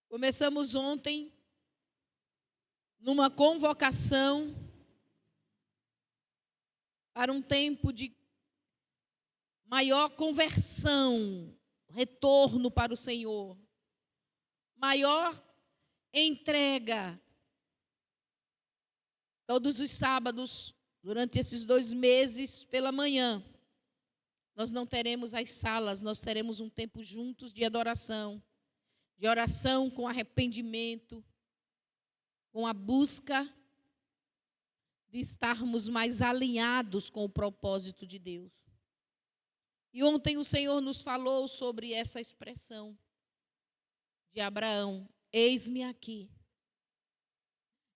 Começamos ontem numa convocação para um tempo de maior conversão, retorno para o Senhor, maior entrega. Todos os sábados, durante esses 2 meses, pela manhã, nós não teremos as salas, nós teremos um tempo juntos de oração com arrependimento, com a busca de estarmos mais alinhados com o propósito de Deus. E ontem o Senhor nos falou sobre essa expressão de Abraão: eis-me aqui.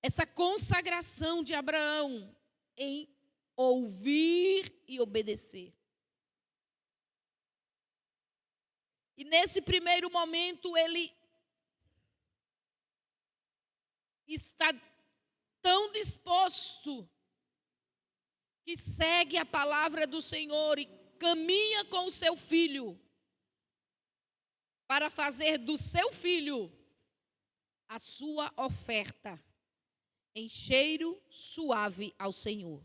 Essa consagração de Abraão em ouvir e obedecer. E nesse primeiro momento ele está tão disposto que segue a palavra do Senhor e caminha com o seu filho para fazer do seu filho a sua oferta em cheiro suave ao Senhor.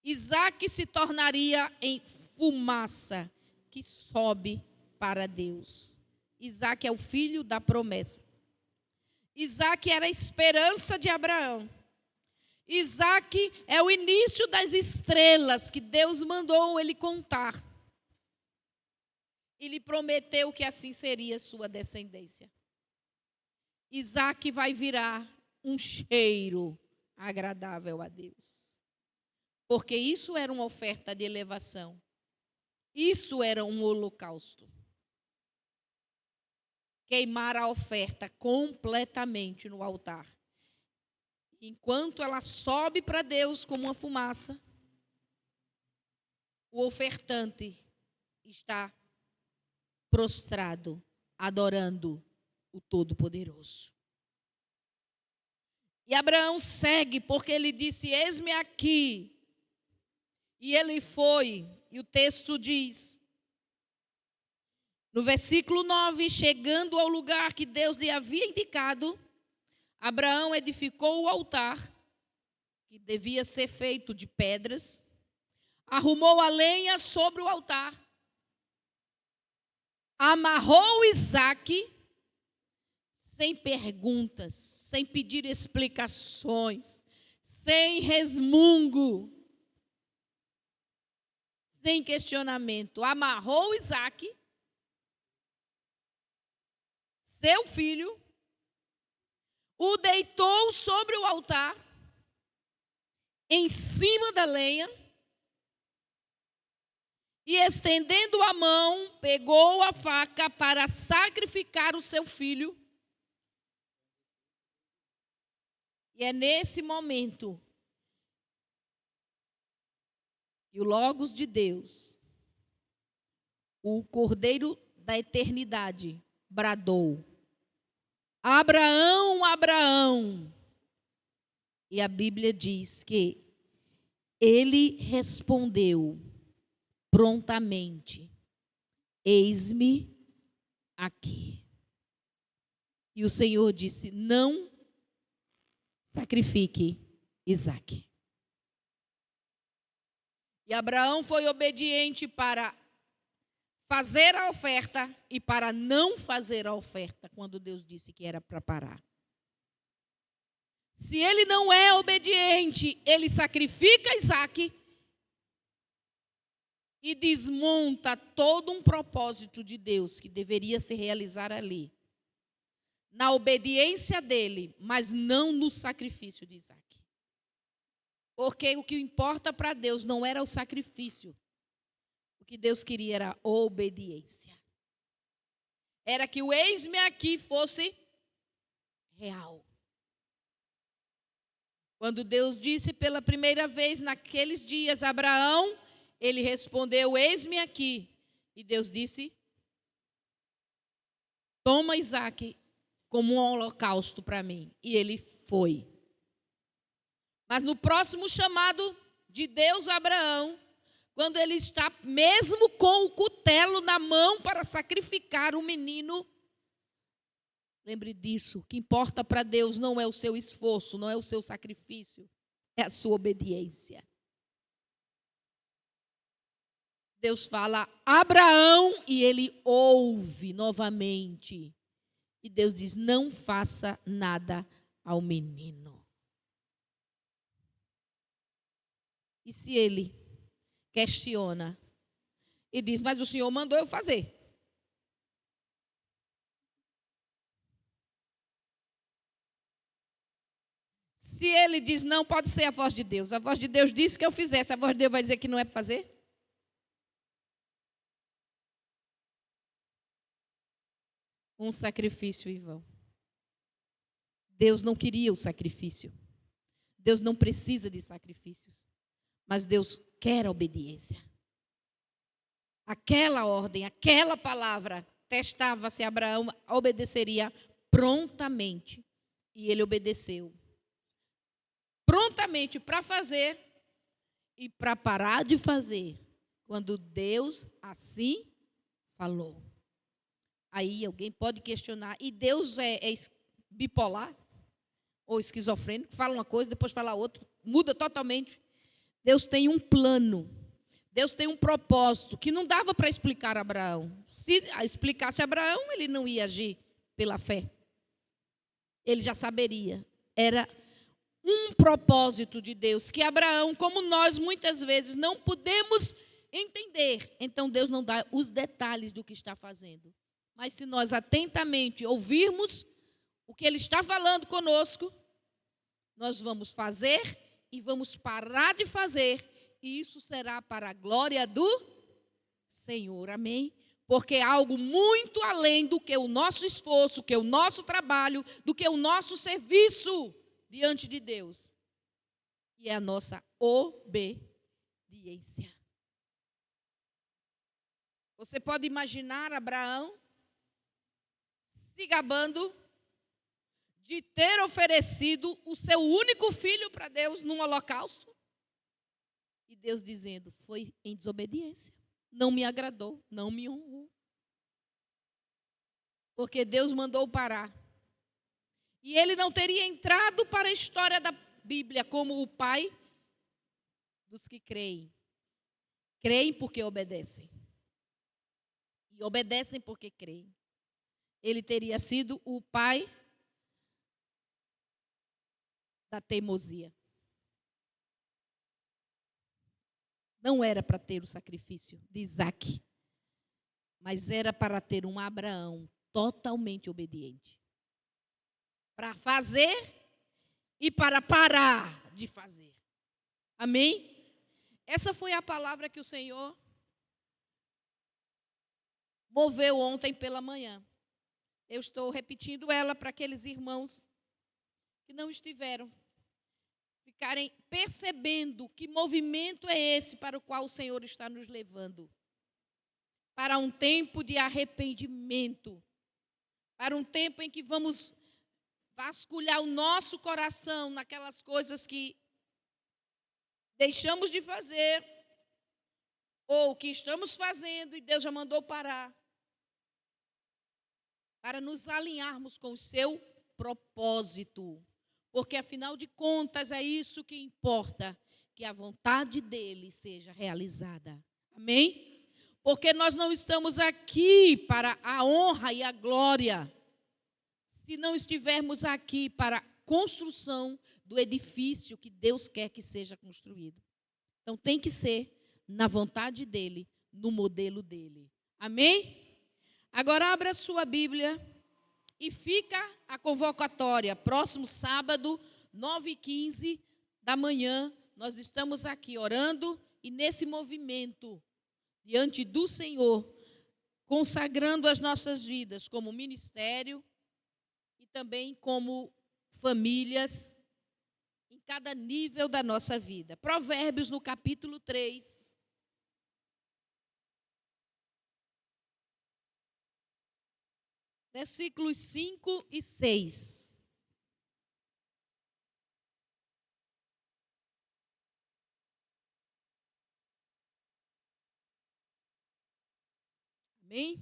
Isaque se tornaria em fumaça que sobe para Deus. Isaque é o filho da promessa. Isaque era a esperança de Abraão. Isaque é o início das estrelas que Deus mandou ele contar. E lhe prometeu que assim seria sua descendência. Isaque vai virar um cheiro agradável a Deus. Porque isso era uma oferta de elevação. Isso era um holocausto. Queimar a oferta completamente no altar. Enquanto ela sobe para Deus como uma fumaça, o ofertante está prostrado, adorando o Todo-Poderoso. E Abraão segue, porque ele disse: eis-me aqui. E ele foi, e o texto diz, no versículo 9, chegando ao lugar que Deus lhe havia indicado, Abraão edificou o altar, que devia ser feito de pedras, arrumou a lenha sobre o altar, amarrou Isaque, sem perguntas, sem pedir explicações, sem resmungo, sem questionamento. Amarrou Isaque, seu filho, o deitou sobre o altar, em cima da lenha, e estendendo a mão, pegou a faca para sacrificar o seu filho. E é nesse momento que o Logos de Deus, o Cordeiro da eternidade, bradou: Abraão, Abraão. E a Bíblia diz que ele respondeu prontamente: eis-me aqui. E o Senhor disse: não sacrifique Isaque. E Abraão foi obediente para fazer a oferta e para não fazer a oferta, quando Deus disse que era para parar. Se ele não é obediente, ele sacrifica Isaque e desmonta todo um propósito de Deus que deveria se realizar ali, na obediência dele, mas não no sacrifício de Isaque. Porque o que importa para Deus não era o sacrifício. O que Deus queria era obediência. Era que o eis-me aqui fosse real. Quando Deus disse pela primeira vez naqueles dias: Abraão, ele respondeu: eis-me aqui. E Deus disse: toma Isaque como um holocausto para mim. E ele foi. Mas no próximo chamado de Deus a Abraão, quando ele está mesmo com o cutelo na mão para sacrificar o menino, Lembre disso. O que importa para Deus não é o seu esforço, não é o seu sacrifício, é a sua obediência. Deus fala a Abraão e ele ouve novamente. E Deus diz: não faça nada ao menino. E se ele questiona e diz: mas o Senhor mandou eu fazer. Se ele diz: não, pode ser a voz de Deus. A voz de Deus disse que eu fizesse. A voz de Deus vai dizer que não é para fazer? Um sacrifício em vão. Deus não queria o sacrifício. Deus não precisa de sacrifícios. Mas Deus quer a obediência. Aquela ordem, aquela palavra, testava se Abraão obedeceria prontamente. E ele obedeceu. Prontamente para fazer e para parar de fazer, quando Deus assim falou. Aí alguém pode questionar, e Deus é bipolar? Ou esquizofrênico? Fala uma coisa, depois fala outra, muda totalmente. Deus tem um plano, Deus tem um propósito, que não dava para explicar a Abraão. Se explicasse a Abraão, ele não ia agir pela fé. Ele já saberia. Era um propósito de Deus, que Abraão, como nós muitas vezes não podemos entender. Então Deus não dá os detalhes do que está fazendo. Mas se nós atentamente ouvirmos o que Ele está falando conosco, nós vamos fazer e vamos parar de fazer. E isso será para a glória do Senhor. Amém? Porque é algo muito além do que o nosso esforço, do que o nosso trabalho, do que o nosso serviço diante de Deus. E é a nossa obediência. Você pode imaginar Abraão se gabando de ter oferecido o seu único filho para Deus num holocausto? E Deus dizendo: foi em desobediência. Não me agradou, não me honrou. Porque Deus mandou parar. E ele não teria entrado para a história da Bíblia como o pai dos que creem. Creem porque obedecem. E obedecem porque creem. Ele teria sido o pai da teimosia. Não era para ter o sacrifício de Isaac, mas era para ter um Abraão totalmente obediente. Para fazer e para parar de fazer. Amém? Essa foi a palavra que o Senhor moveu ontem pela manhã. Eu estou repetindo ela para aqueles irmãos que não estiveram, ficarem percebendo que movimento é esse para o qual o Senhor está nos levando. Para um tempo de arrependimento. Para um tempo em que vamos vasculhar o nosso coração naquelas coisas que deixamos de fazer ou que estamos fazendo e Deus já mandou parar. Para nos alinharmos com o seu propósito. Porque, afinal de contas, é isso que importa, que a vontade dele seja realizada. Amém? Porque nós não estamos aqui para a honra e a glória, se não estivermos aqui para a construção do edifício que Deus quer que seja construído. Então, tem que ser na vontade dele, no modelo dele. Amém? Agora, abra a sua Bíblia. E fica a convocatória, próximo sábado, 9h15 da manhã, nós estamos aqui orando e nesse movimento, diante do Senhor, consagrando as nossas vidas como ministério e também como famílias, em cada nível da nossa vida. Provérbios, no capítulo 3. Versículos 5 e 6. Amém?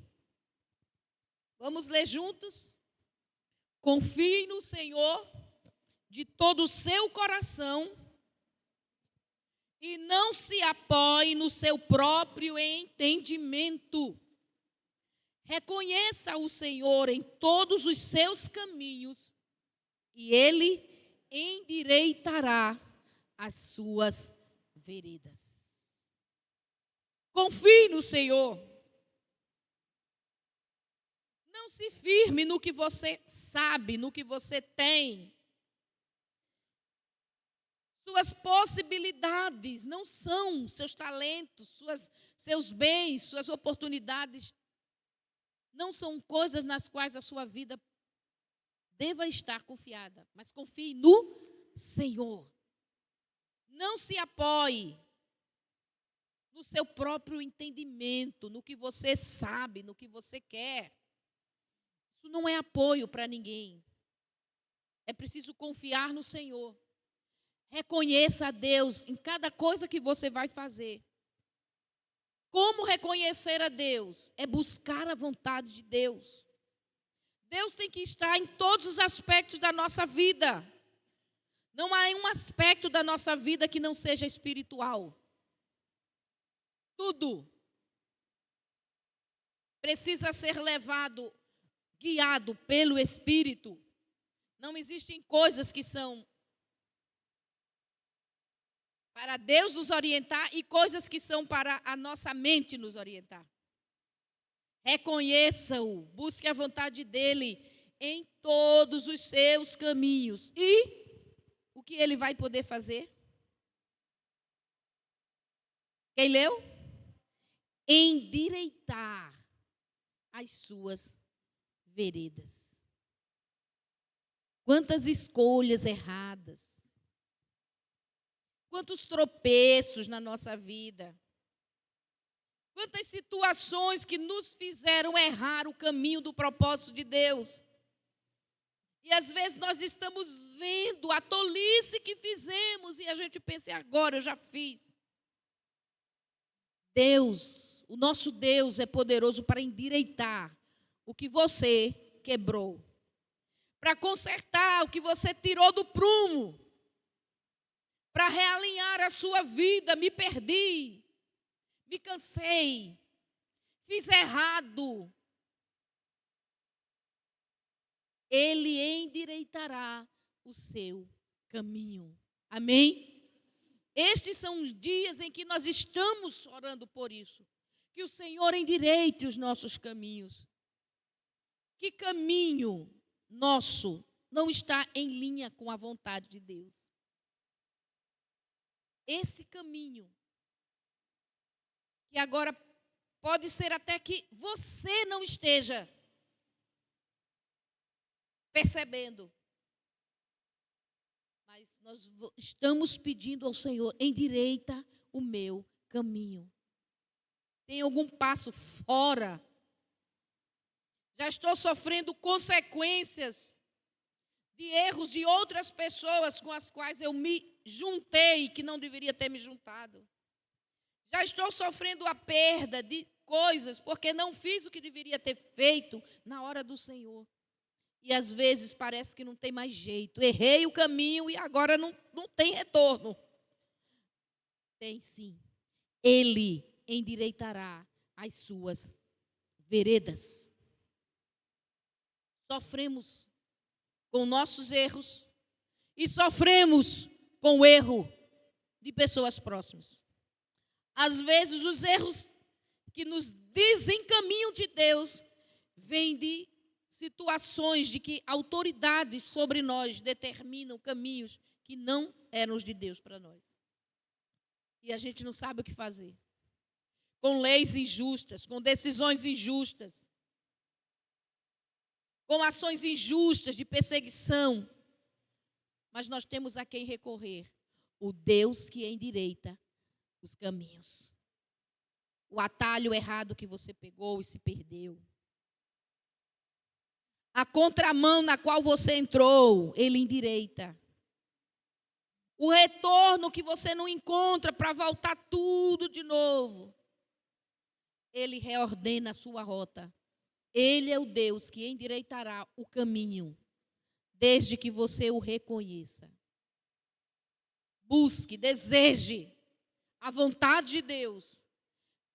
Vamos ler juntos? Confie no Senhor de todo o seu coração e não se apoie no seu próprio entendimento. Reconheça o Senhor em todos os seus caminhos e Ele endireitará as suas veredas. Confie no Senhor. Não se firme no que você sabe, no que você tem. Suas possibilidades não são seus talentos, seus bens, suas oportunidades. Não são coisas nas quais a sua vida deva estar confiada. Mas confie no Senhor. Não se apoie no seu próprio entendimento, no que você sabe, no que você quer. Isso não é apoio para ninguém. É preciso confiar no Senhor. Reconheça a Deus em cada coisa que você vai fazer. Como reconhecer a Deus? É buscar a vontade de Deus. Deus tem que estar em todos os aspectos da nossa vida. Não há um aspecto da nossa vida que não seja espiritual. Tudo precisa ser levado, guiado pelo Espírito. Não existem coisas que são para Deus nos orientar e coisas que são para a nossa mente nos orientar. Reconheça-o, busque a vontade dele em todos os seus caminhos. E o que ele vai poder fazer? Quem leu? Endireitar as suas veredas. Quantas escolhas erradas. Quantos tropeços na nossa vida. Quantas situações que nos fizeram errar o caminho do propósito de Deus. E às vezes nós estamos vendo a tolice que fizemos e a gente pensa, agora eu já fiz. Deus, o nosso Deus é poderoso para endireitar o que você quebrou. Para consertar o que você tirou do prumo. Para realinhar a sua vida. Me perdi, me cansei, fiz errado. Ele endireitará o seu caminho. Amém? Estes são os dias em que nós estamos orando por isso. Que o Senhor endireite os nossos caminhos. Que caminho nosso não está em linha com a vontade de Deus? Esse caminho, que agora pode ser até que você não esteja percebendo. Mas nós estamos pedindo ao Senhor, endireita o meu caminho. Tem algum passo fora? Já estou sofrendo consequências de erros de outras pessoas com as quais eu me juntei, que não deveria ter me juntado. Já estou sofrendo a perda de coisas, porque não fiz o que deveria ter feito na hora do Senhor. E às vezes parece que não tem mais jeito. Errei o caminho e agora não tem retorno. Tem sim. Ele endireitará as suas veredas. Sofremos com nossos erros e sofremos com o erro de pessoas próximas. Às vezes os erros que nos desencaminham de Deus vêm de situações de que autoridades sobre nós determinam caminhos que não eram os de Deus para nós. E a gente não sabe o que fazer. Com leis injustas, com decisões injustas, com ações injustas de perseguição. Mas nós temos a quem recorrer. O Deus que endireita os caminhos. O atalho errado que você pegou e se perdeu. A contramão na qual você entrou, ele endireita. O retorno que você não encontra para voltar tudo de novo. Ele reordena a sua rota. Ele é o Deus que endireitará o caminho desde que você o reconheça. Busque, deseje a vontade de Deus,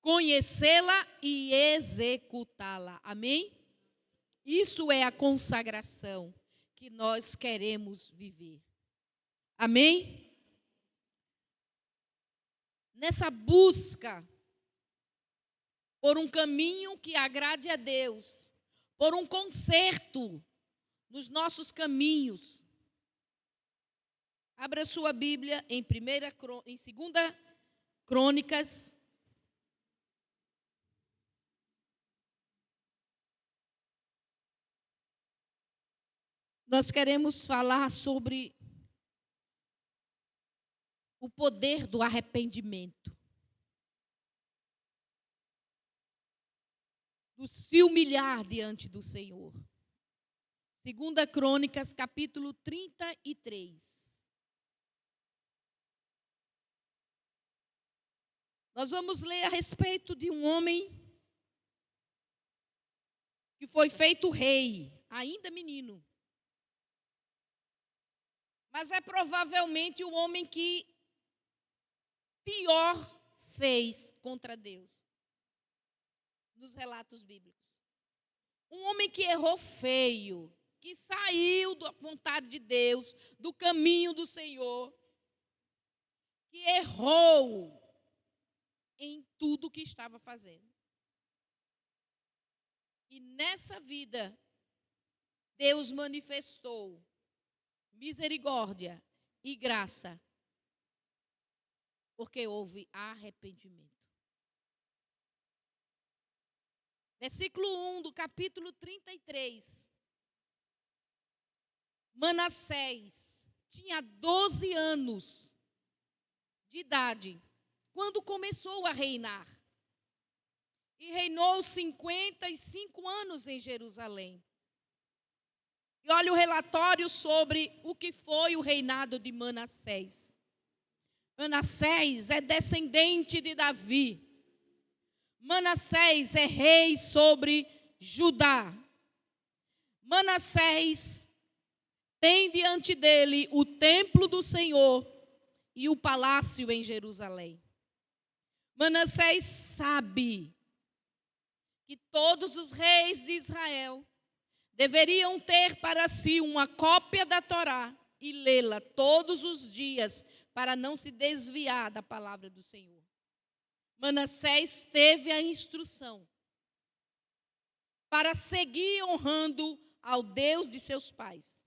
conhecê-la e executá-la. Amém? Isso é a consagração que nós queremos viver. Amém? Nessa busca por um caminho que agrade a Deus, por um conserto nos nossos caminhos. Abra sua Bíblia em 2 Crônicas. Nós queremos falar sobre o poder do arrependimento. Do se humilhar diante do Senhor. 2 Crônicas, capítulo 33. Nós vamos ler a respeito de um homem que foi feito rei, ainda menino. Mas é provavelmente o homem que pior fez contra Deus, nos relatos bíblicos. Um homem que errou feio, que saiu da vontade de Deus, do caminho do Senhor, que errou em tudo que estava fazendo. E nessa vida, Deus manifestou misericórdia e graça, porque houve arrependimento. Versículo 1 do capítulo 33. Manassés tinha 12 anos de idade quando começou a reinar. E reinou 55 anos em Jerusalém. E olha o relatório sobre o que foi o reinado de Manassés. Manassés é descendente de Davi. Manassés é rei sobre Judá. Manassés tem diante dele o templo do Senhor e o palácio em Jerusalém. Manassés sabe que todos os reis de Israel deveriam ter para si uma cópia da Torá e lê-la todos os dias para não se desviar da palavra do Senhor. Manassés teve a instrução para seguir honrando ao Deus de seus pais.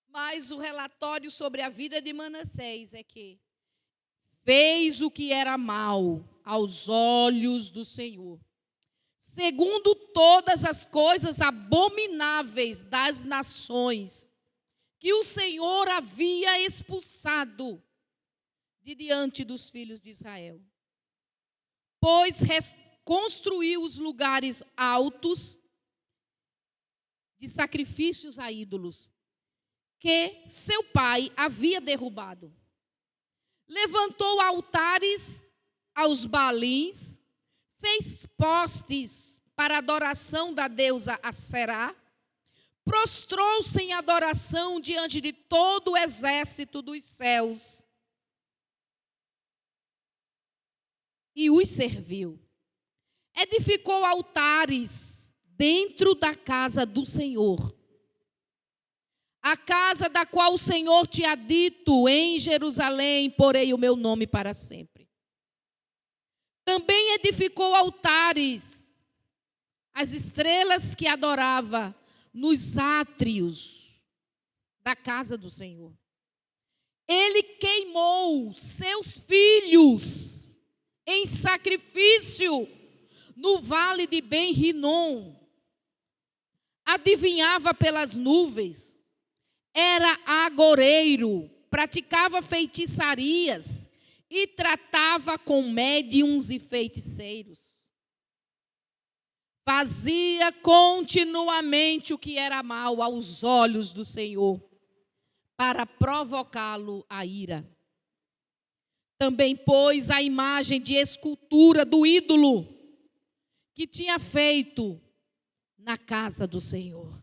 Mas o relatório sobre a vida de Manassés é que fez o que era mal aos olhos do Senhor, segundo todas as coisas abomináveis das nações que o Senhor havia expulsado de diante dos filhos de Israel. Pois reconstruiu os lugares altos de sacrifícios a ídolos, que seu pai havia derrubado. Levantou altares aos Baalins, fez postes para adoração da deusa Asserá, prostrou-se em adoração diante de todo o exército dos céus e os serviu. Edificou altares dentro da casa do Senhor, a casa da qual o Senhor tinha dito: em Jerusalém porei o meu nome para sempre. Também edificou altares às estrelas que adorava nos átrios da casa do Senhor. Ele queimou seus filhos em sacrifício no vale de Ben-Rinom. Adivinhava pelas nuvens, era agoreiro, praticava feitiçarias e tratava com médiuns e feiticeiros. Fazia continuamente o que era mal aos olhos do Senhor, para provocá-lo à ira. Também pôs a imagem de escultura do ídolo que tinha feito na casa do Senhor.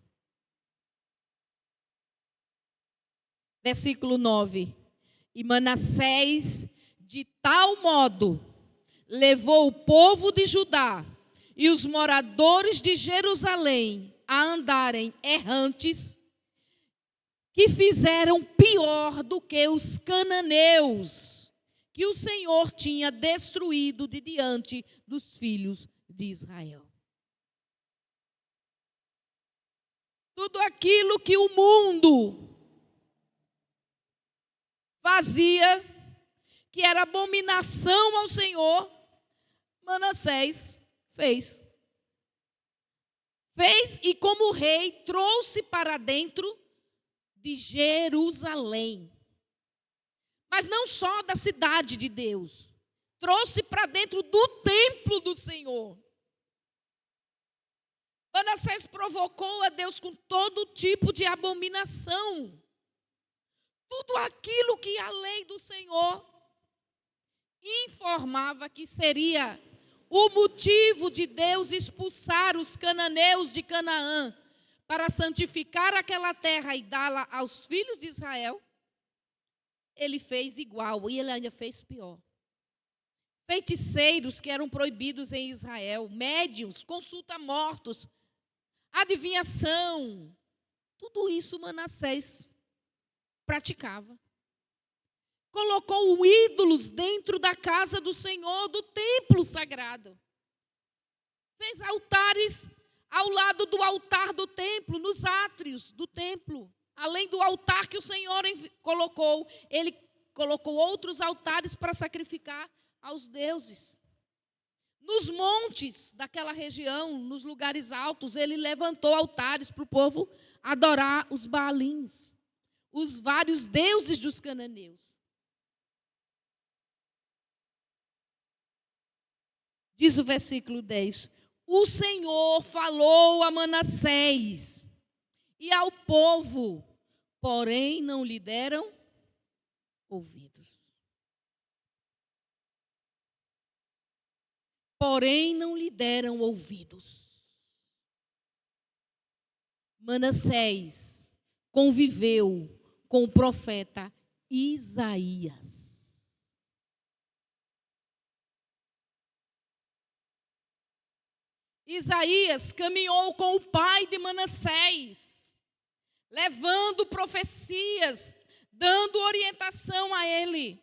Versículo 9. E Manassés, de tal modo, levou o povo de Judá e os moradores de Jerusalém a andarem errantes, que fizeram pior do que os cananeus, que o Senhor tinha destruído de diante dos filhos de Israel. Tudo aquilo que o mundo fazia, que era abominação ao Senhor, Manassés fez. Fez e, como rei, trouxe para dentro de Jerusalém. Mas não só da cidade de Deus. Trouxe para dentro do templo do Senhor. Manassés provocou a Deus com todo tipo de abominação. Tudo aquilo que a lei do Senhor informava que seria o motivo de Deus expulsar os cananeus de Canaã para santificar aquela terra e dá-la aos filhos de Israel, ele fez igual e ele ainda fez pior. Feiticeiros que eram proibidos em Israel, médiuns, consulta mortos, adivinhação, tudo isso Manassés praticava. Colocou ídolos dentro da casa do Senhor, do templo sagrado. Fez altares ao lado do altar do templo, nos átrios do templo. Além do altar que o Senhor colocou, ele colocou outros altares para sacrificar aos deuses. Nos montes daquela região, nos lugares altos, ele levantou altares para o povo adorar os Baalins, os vários deuses dos cananeus. Diz o versículo 10, o Senhor falou a Manassés e ao povo, porém não lhe deram ouvidos. Porém não lhe deram ouvidos. Manassés conviveu com o profeta Isaías. Isaías caminhou com o pai de Manassés, levando profecias, dando orientação a ele.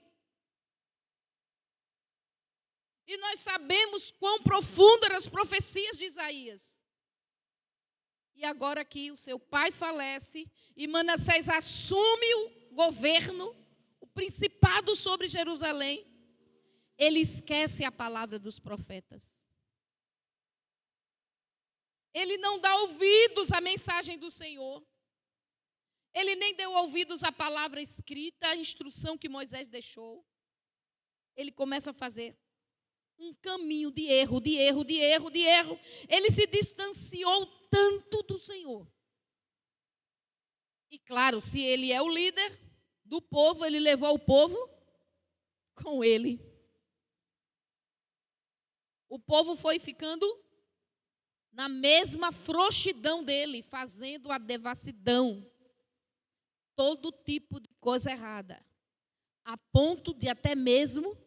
E nós sabemos quão profundas eram as profecias de Isaías. E agora que o seu pai falece e Manassés assume o governo, o principado sobre Jerusalém, ele esquece a palavra dos profetas. Ele não dá ouvidos à mensagem do Senhor. Ele nem deu ouvidos à palavra escrita, à instrução que Moisés deixou. Ele começa a fazer um caminho de erro, de erro, de erro, de erro. Ele se distanciou tanto do Senhor. E claro, se ele é o líder do povo, ele levou o povo com ele. O povo foi ficando na mesma frouxidão dele, fazendo a devassidão, todo tipo de coisa errada, a ponto de até mesmo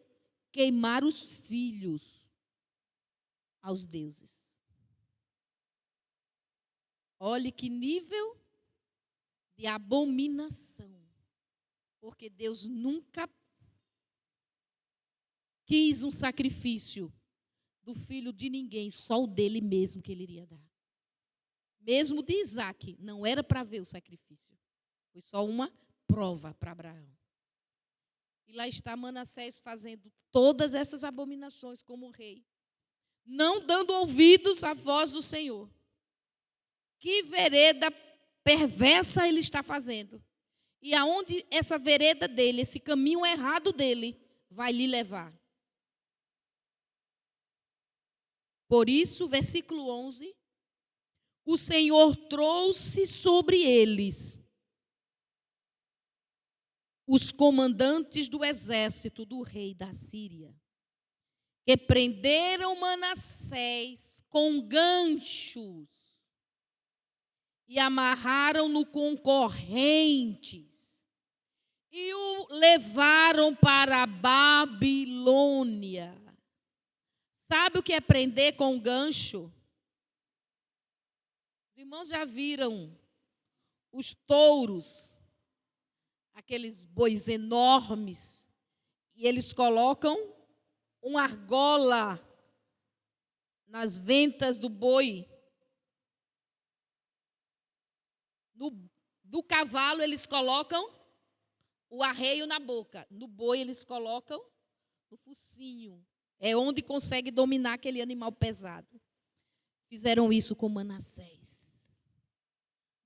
queimar os filhos aos deuses. Olhe que nível de abominação, porque Deus nunca quis um sacrifício do filho de ninguém, só o dele mesmo que ele iria dar. Mesmo de Isaac, não era para ver o sacrifício. Foi só uma prova para Abraão. E lá está Manassés fazendo todas essas abominações como rei, não dando ouvidos à voz do Senhor. Que vereda perversa ele está fazendo. E aonde essa vereda dele, esse caminho errado dele, vai lhe levar. Por isso, versículo 11, o Senhor trouxe sobre eles os comandantes do exército do rei da Síria, que prenderam Manassés com ganchos e amarraram-no com correntes e o levaram para a Babilônia. Sabe o que é prender com um gancho? Os irmãos já viram os touros, aqueles bois enormes, e eles colocam uma argola nas ventas do boi. Do cavalo eles colocam o arreio na boca. No boi eles colocam no focinho. É onde consegue dominar aquele animal pesado. Fizeram isso com Manassés.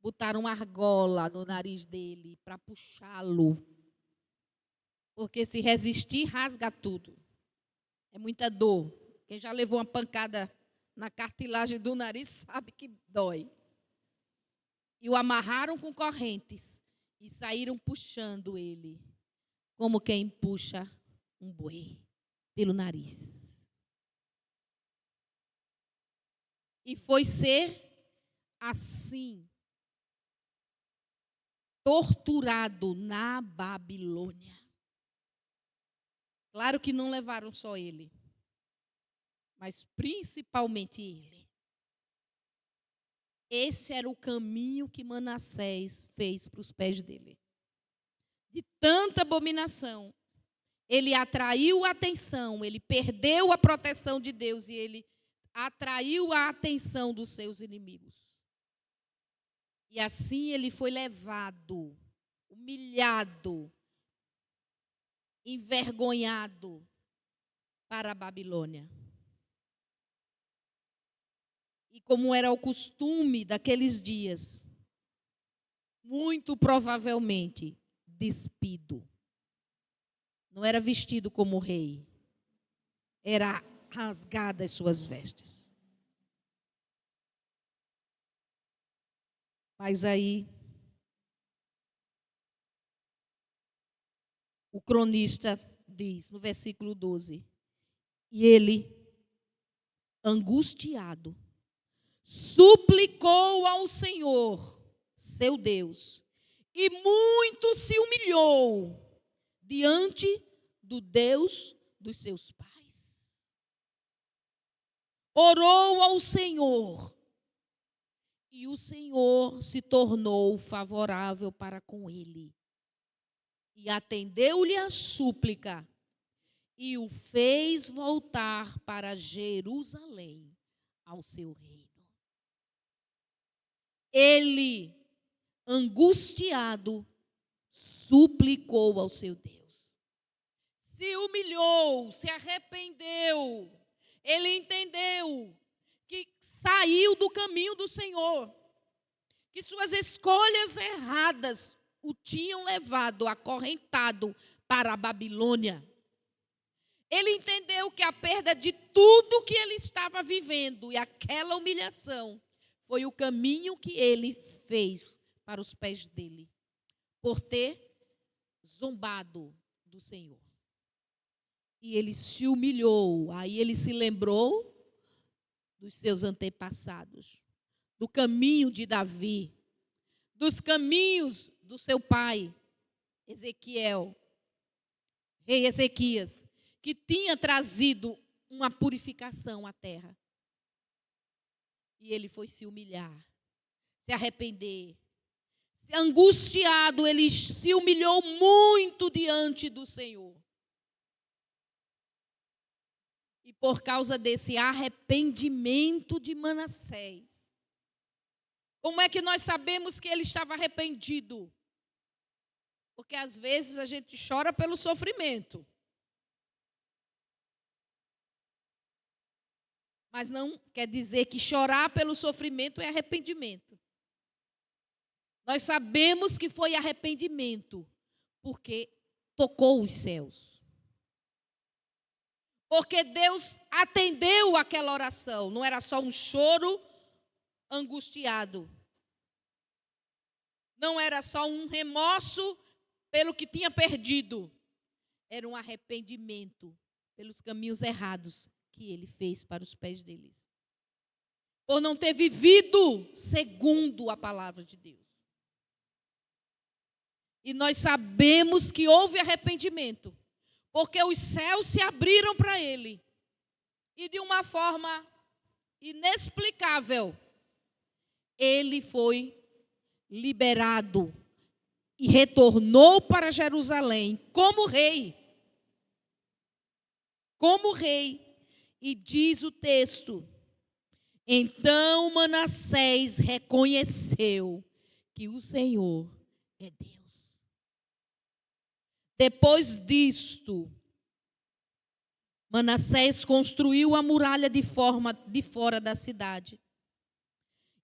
Botaram uma argola no nariz dele para puxá-lo. Porque se resistir, rasga tudo. É muita dor. Quem já levou uma pancada na cartilagem do nariz sabe que dói. E o amarraram com correntes e saíram puxando ele, como quem puxa um boi pelo nariz. E foi ser assim, torturado na Babilônia. Claro que não levaram só ele, mas principalmente ele. Esse era o caminho que Manassés fez para os pés dele. De tanta abominação, ele atraiu a atenção, ele perdeu a proteção de Deus e ele atraiu a atenção dos seus inimigos. E assim ele foi levado, humilhado, envergonhado para a Babilônia. E como era o costume daqueles dias, muito provavelmente despido. Não era vestido como rei, era rasgadas suas vestes. Mas aí, o cronista diz, no versículo 12, e ele, angustiado, suplicou ao Senhor, seu Deus, e muito se humilhou diante do Deus dos seus pais. Orou ao Senhor, e o Senhor se tornou favorável para com ele, e atendeu-lhe a súplica, e o fez voltar para Jerusalém, ao seu reino. Ele, angustiado, suplicou ao seu Deus. Se humilhou, se arrependeu. Ele entendeu que saiu do caminho do Senhor, que suas escolhas erradas o tinham levado, acorrentado para a Babilônia. Ele entendeu que a perda de tudo que ele estava vivendo e aquela humilhação foi o caminho que ele fez para os pés dele, por ter zombado do Senhor. E ele se humilhou, aí ele se lembrou dos seus antepassados, do caminho de Davi, dos caminhos do seu pai, Ezequiel, rei Ezequias, que tinha trazido uma purificação à terra. E ele foi se humilhar, se arrepender. Angustiado, ele se humilhou muito diante do Senhor. E por causa desse arrependimento de Manassés, como é que nós sabemos que ele estava arrependido? Porque às vezes a gente chora pelo sofrimento. Mas não quer dizer que chorar pelo sofrimento é arrependimento. Nós sabemos que foi arrependimento, porque tocou os céus. Porque Deus atendeu aquela oração, não era só um choro angustiado. Não era só um remorso pelo que tinha perdido. Era um arrependimento pelos caminhos errados que ele fez para os pés deles. Por não ter vivido segundo a palavra de Deus. E nós sabemos que houve arrependimento, porque os céus se abriram para ele. E de uma forma inexplicável, ele foi liberado e retornou para Jerusalém como rei. Como rei. E diz o texto: então Manassés reconheceu que o Senhor é Deus. Depois disto, Manassés construiu a muralha de fora da cidade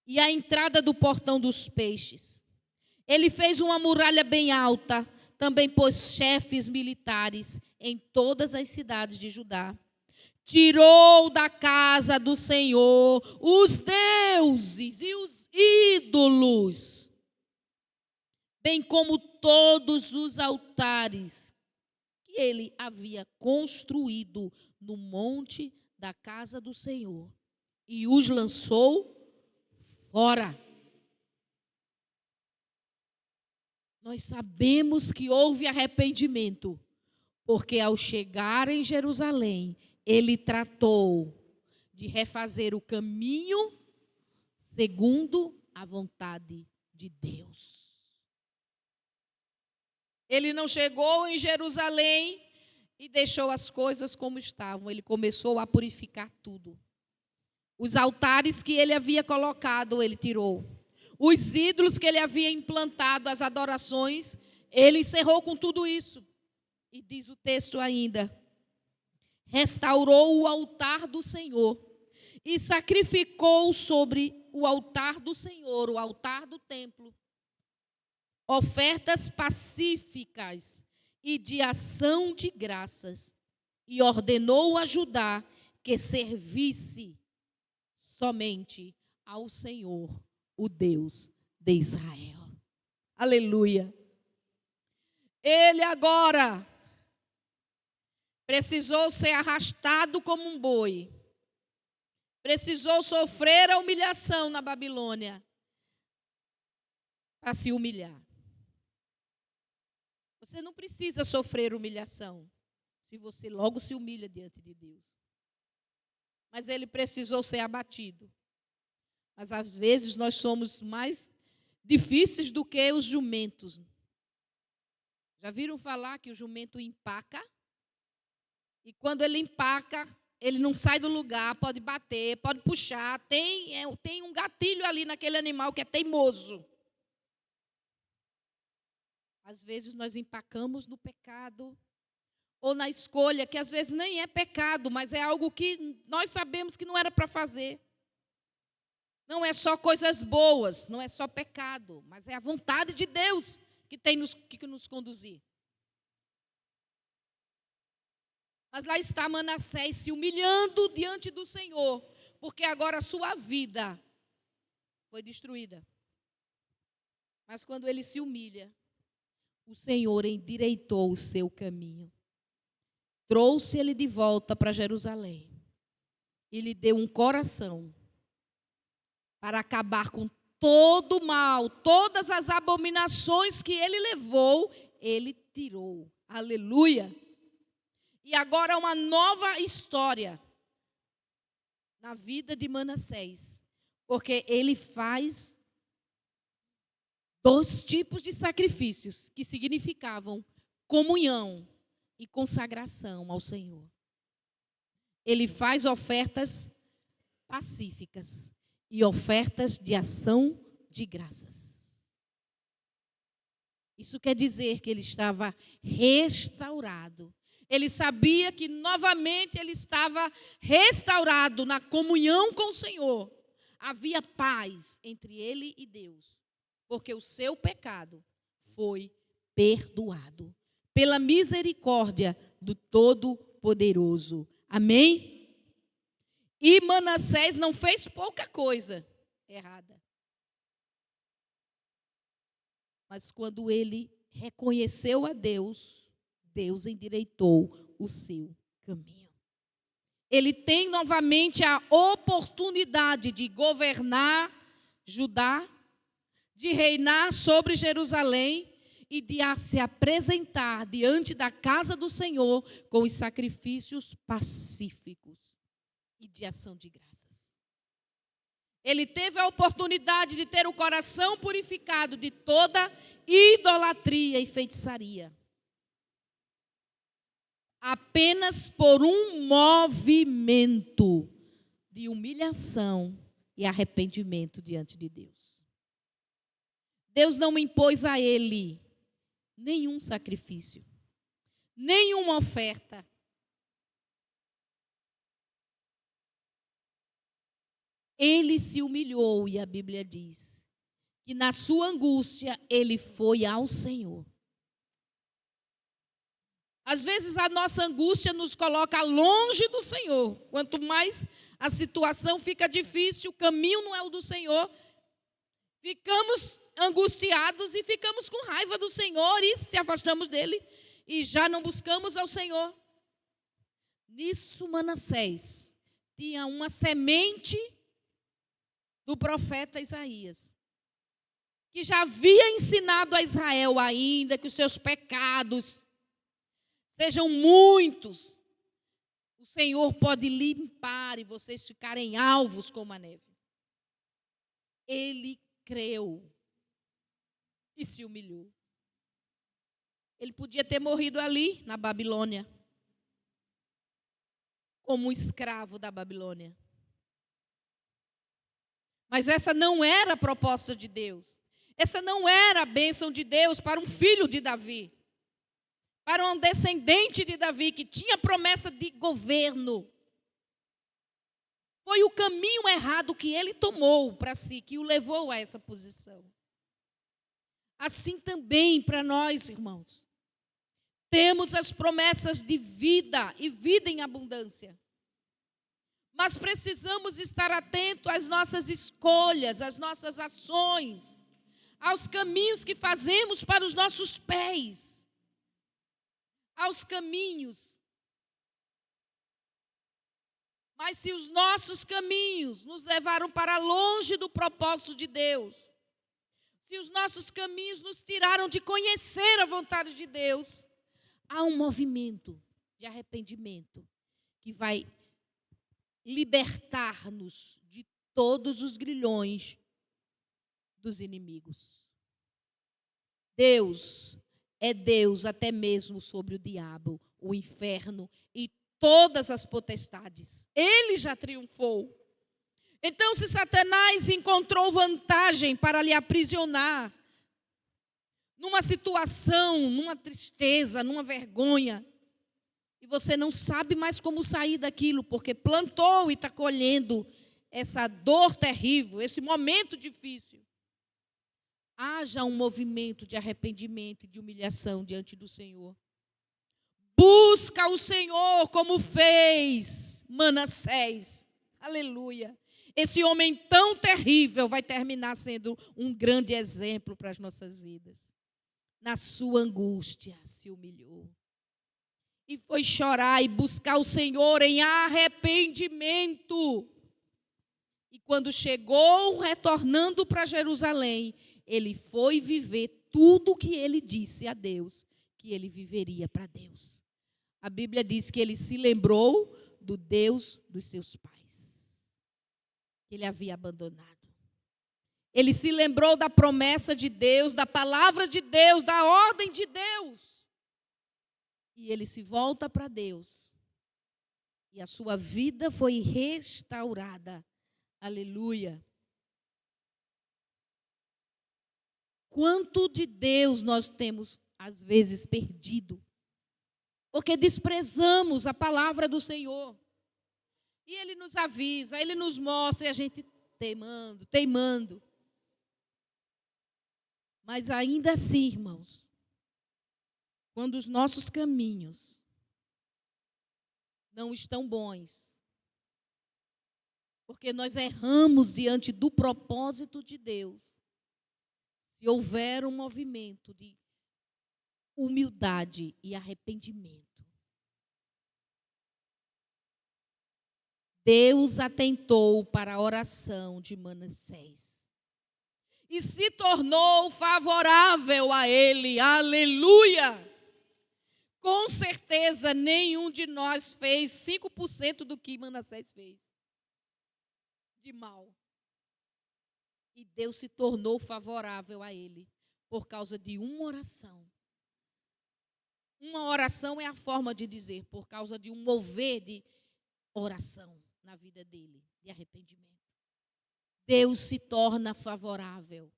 e a entrada do portão dos peixes. Ele fez uma muralha bem alta, também pôs chefes militares em todas as cidades de Judá. Tirou da casa do Senhor os deuses e os ídolos, bem como todos os altares que ele havia construído no monte da casa do Senhor, e os lançou fora. Nós sabemos que houve arrependimento, porque ao chegar em Jerusalém, ele tratou de refazer o caminho segundo a vontade de Deus. Ele não chegou em Jerusalém e deixou as coisas como estavam. Ele começou a purificar tudo. Os altares que ele havia colocado, ele tirou. Os ídolos que ele havia implantado, as adorações, ele encerrou com tudo isso. E diz o texto ainda: restaurou o altar do Senhor e sacrificou sobre o altar do Senhor, o altar do templo, ofertas pacíficas e de ação de graças, e ordenou a Judá que servisse somente ao Senhor, o Deus de Israel. Aleluia. Ele agora precisou ser arrastado como um boi. Precisou sofrer a humilhação na Babilônia para se humilhar. Você não precisa sofrer humilhação se você logo se humilha diante de Deus. Mas ele precisou ser abatido. Mas às vezes nós somos mais difíceis do que os jumentos. Já viram falar que o jumento empaca? E quando ele empaca, ele não sai do lugar, pode bater, pode puxar. Tem um gatilho ali naquele animal que é teimoso. Às vezes nós empacamos no pecado, ou na escolha, que às vezes nem é pecado, mas é algo que nós sabemos que não era para fazer. Não é só coisas boas, não é só pecado, mas é a vontade de Deus que tem que nos conduzir. Mas lá está Manassés se humilhando diante do Senhor, porque agora a sua vida foi destruída. Mas quando ele se humilha, o Senhor endireitou o seu caminho. Trouxe ele de volta para Jerusalém. E lhe deu um coração para acabar com todo o mal, todas as abominações que ele levou, ele tirou. Aleluia! E agora uma nova história na vida de Manassés, porque ele faz 2 tipos de sacrifícios que significavam comunhão e consagração ao Senhor. Ele faz ofertas pacíficas e ofertas de ação de graças. Isso quer dizer que ele estava restaurado. Ele sabia que novamente ele estava restaurado na comunhão com o Senhor. Havia paz entre ele e Deus, porque o seu pecado foi perdoado pela misericórdia do Todo-Poderoso. Amém? E Manassés não fez pouca coisa errada. Mas quando ele reconheceu a Deus, Deus endireitou o seu caminho. Ele tem novamente a oportunidade de governar Judá, de reinar sobre Jerusalém e de se apresentar diante da casa do Senhor com os sacrifícios pacíficos e de ação de graças. Ele teve a oportunidade de ter o coração purificado de toda idolatria e feitiçaria. Apenas por um movimento de humilhação e arrependimento diante de Deus. Deus não impôs a ele nenhum sacrifício, nenhuma oferta. Ele se humilhou e a Bíblia diz que na sua angústia ele foi ao Senhor. Às vezes a nossa angústia nos coloca longe do Senhor. Quanto mais a situação fica difícil, o caminho não é o do Senhor, ficamos angustiados e ficamos com raiva do Senhor e se afastamos dele e já não buscamos ao Senhor. Nisso Manassés tinha uma semente do profeta Isaías, que já havia ensinado a Israel ainda que os seus pecados sejam muitos, o Senhor pode limpar e vocês ficarem alvos como a neve. Ele creu e se humilhou. Ele podia ter morrido ali na Babilônia, como um escravo da Babilônia. Mas essa não era a proposta de Deus. Essa não era a bênção de Deus para um filho de Davi. Para um descendente de Davi que tinha promessa de governo. Foi o caminho errado que ele tomou para si, que o levou a essa posição. Assim também para nós, irmãos. Temos as promessas de vida e vida em abundância. Mas precisamos estar atentos às nossas escolhas, às nossas ações, aos caminhos que fazemos para os nossos pés, aos caminhos. Mas se os nossos caminhos nos levaram para longe do propósito de Deus, se os nossos caminhos nos tiraram de conhecer a vontade de Deus, há um movimento de arrependimento que vai libertar-nos de todos os grilhões dos inimigos. Deus é Deus até mesmo sobre o diabo, o inferno e todas as potestades. Ele já triunfou. Então, se Satanás encontrou vantagem para lhe aprisionar, numa situação, numa tristeza, numa vergonha, e você não sabe mais como sair daquilo, porque plantou e está colhendo essa dor terrível, esse momento difícil. Haja um movimento de arrependimento e de humilhação diante do Senhor. Busca o Senhor como fez Manassés. Aleluia. Esse homem tão terrível vai terminar sendo um grande exemplo para as nossas vidas. Na sua angústia se humilhou. E foi chorar e buscar o Senhor em arrependimento. E quando chegou, retornando para Jerusalém, ele foi viver tudo o que ele disse a Deus, que ele viveria para Deus. A Bíblia diz que ele se lembrou do Deus dos seus pais, que ele havia abandonado. Ele se lembrou da promessa de Deus, da palavra de Deus, da ordem de Deus. E ele se volta para Deus. E a sua vida foi restaurada. Aleluia. Quanto de Deus nós temos, às vezes, perdido. Porque desprezamos a palavra do Senhor. E Ele nos avisa, Ele nos mostra, e a gente teimando. Mas ainda assim, irmãos, quando os nossos caminhos não estão bons, porque nós erramos diante do propósito de Deus, se houver um movimento de humildade e arrependimento, Deus atentou para a oração de Manassés. e se tornou favorável a ele. Aleluia! Com certeza, nenhum de nós fez 5% do que Manassés fez de mal. E Deus se tornou favorável a ele por causa de uma oração. Uma oração é a forma de dizer, por causa de um mover de oração na vida dele, de arrependimento. Deus se torna favorável.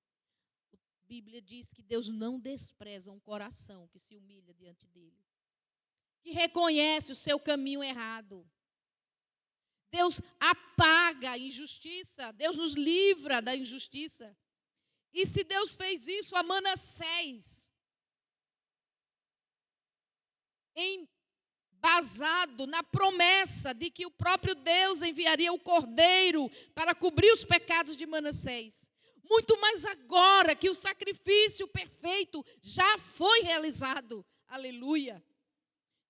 A Bíblia diz que Deus não despreza um coração que se humilha diante dele, que reconhece o seu caminho errado. Deus apaga a injustiça, Deus nos livra da injustiça. E se Deus fez isso a Manassés, embasado na promessa de que o próprio Deus enviaria o cordeiro para cobrir os pecados de Manassés, muito mais agora que o sacrifício perfeito já foi realizado, aleluia,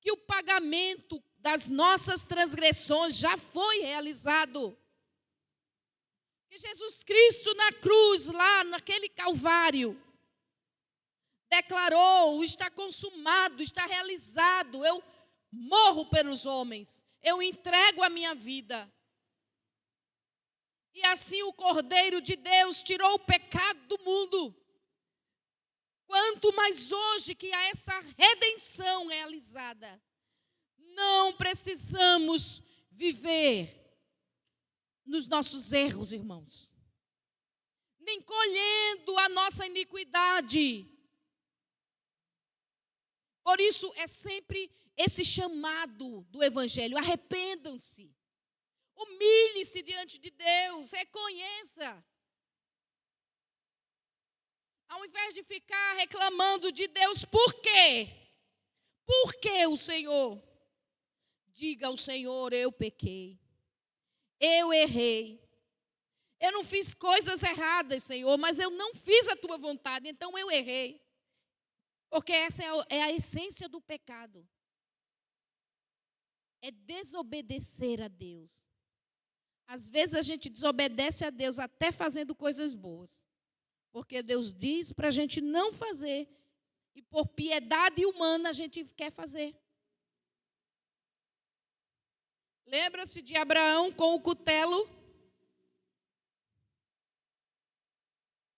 que o pagamento das nossas transgressões já foi realizado. Que Jesus Cristo na cruz, lá naquele Calvário, declarou: está consumado, está realizado, eu morro pelos homens, eu entrego a minha vida. E assim o Cordeiro de Deus tirou o pecado do mundo. Quanto mais hoje que há essa redenção realizada, não precisamos viver nos nossos erros, irmãos, nem colhendo a nossa iniquidade. Por isso é sempre esse chamado do Evangelho: arrependam-se, humilhe-se diante de Deus, reconheça. Ao invés de ficar reclamando de Deus, por quê? Por que o Senhor? Diga ao Senhor: eu pequei, eu errei, eu não fiz coisas erradas, Senhor, mas eu não fiz a tua vontade, então eu errei. Porque essa é a essência do pecado. É desobedecer a Deus. Às vezes a gente desobedece a Deus até fazendo coisas boas. Porque Deus diz para a gente não fazer. E por piedade humana a gente quer fazer. Lembra-se de Abraão com o cutelo?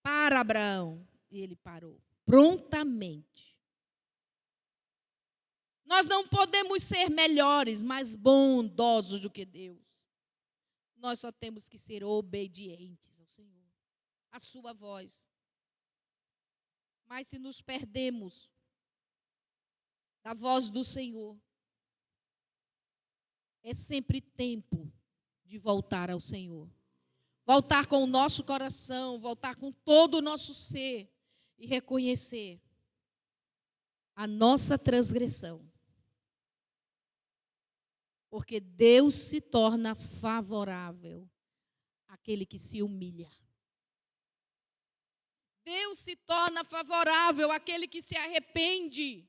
Para Abraão. E ele parou prontamente. Nós não podemos ser melhores, mais bondosos do que Deus. Nós só temos que ser obedientes ao Senhor, à sua voz. Mas se nos perdemos da voz do Senhor, é sempre tempo de voltar ao Senhor. Voltar com o nosso coração, voltar com todo o nosso ser e reconhecer a nossa transgressão. Porque Deus se torna favorável àquele que se humilha. Deus se torna favorável àquele que se arrepende.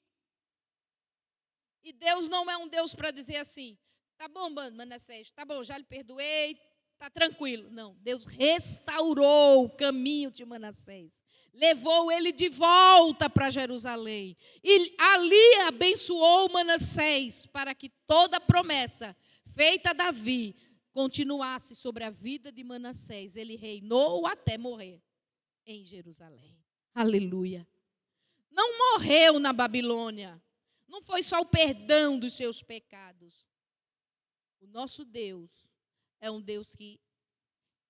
E Deus não é um Deus para dizer assim: tá bom, Manassés, tá bom, já lhe perdoei, tá tranquilo. Não, Deus restaurou o caminho de Manassés. Levou ele de volta para Jerusalém. E ali abençoou Manassés para que toda a promessa feita a Davi continuasse sobre a vida de Manassés. Ele reinou até morrer em Jerusalém. Aleluia. Não morreu na Babilônia. Não foi só o perdão dos seus pecados. O nosso Deus é um Deus que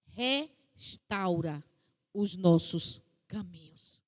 restaura os nossos caminhos.